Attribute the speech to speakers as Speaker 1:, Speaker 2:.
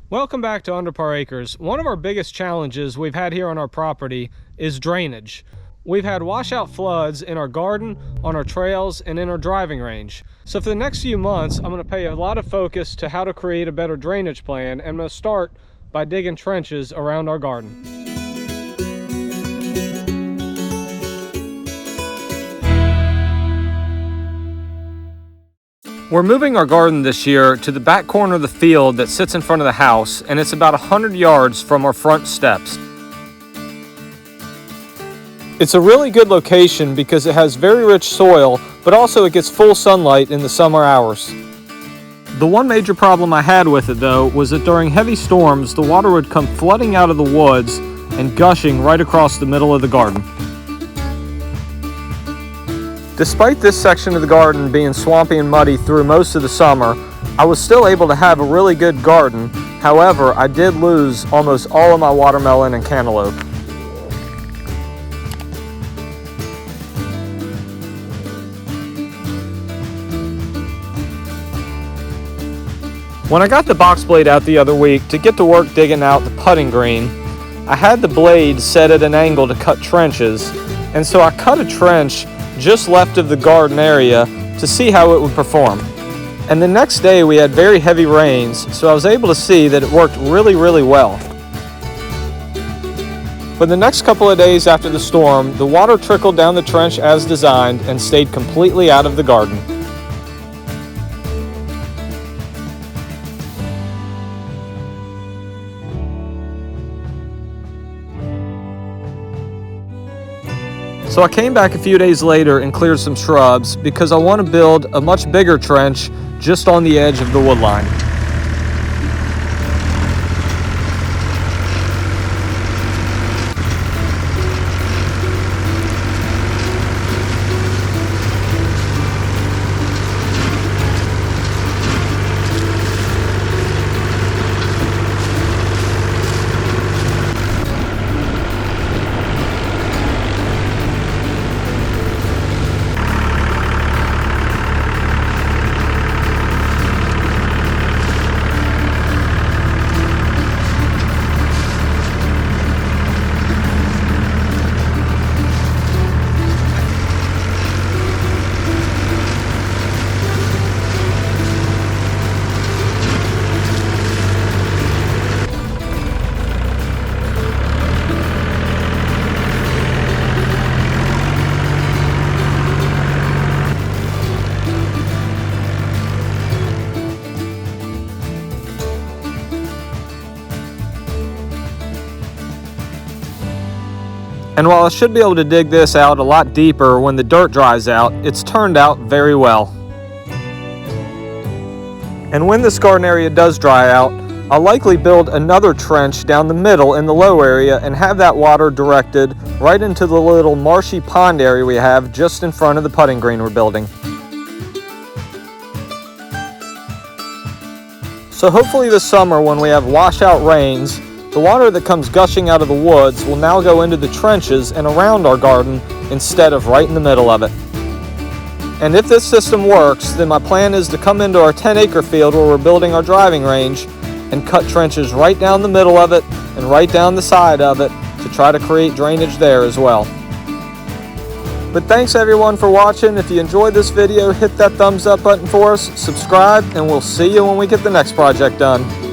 Speaker 1: Welcome back to Under Par Acres. One of our biggest challenges we've had here on our property is drainage. We've had washout floods in our garden, on our trails, and in our driving range. So for the next few months, I'm going to pay a lot of focus to how to create a better drainage plan, and I'm going to start by digging trenches around our garden. We're moving our garden this year to the back corner of the field that sits in front of the house, and it's about 100 yards from our front steps. It's a really good location because it has very rich soil, but also it gets full sunlight in the summer hours. The one major problem I had with it though was that during heavy storms, the water would come flooding out of the woods and gushing right across the middle of the garden. Despite this section of the garden being swampy and muddy through most of the summer, I was still able to have a really good garden. However, I did lose almost all of my watermelon and cantaloupe. When I got the box blade out the other week to get to work digging out the putting green, I had the blade set at an angle to cut trenches, and so I cut a trench just left of the garden area to see how it would perform. And the next day we had very heavy rains, so I was able to see that it worked really well. For the next couple of days after the storm, the water trickled down the trench as designed and stayed completely out of the garden. So I came back a few days later and cleared some shrubs because I want to build a much bigger trench just on the edge of the wood line. And while I should be able to dig this out a lot deeper when the dirt dries out, it's turned out very well. And when this garden area does dry out, I'll likely build another trench down the middle in the low area and have that water directed right into the little marshy pond area we have just in front of the putting green we're building. So hopefully this summer when we have washout rains, the water that comes gushing out of the woods will now go into the trenches and around our garden instead of right in the middle of it. And if this system works, then my plan is to come into our 10-acre field where we're building our driving range and cut trenches right down the middle of it and right down the side of it to try to create drainage there as well. But thanks everyone for watching. If you enjoyed this video, hit that thumbs up button for us, subscribe, and we'll see you when we get the next project done.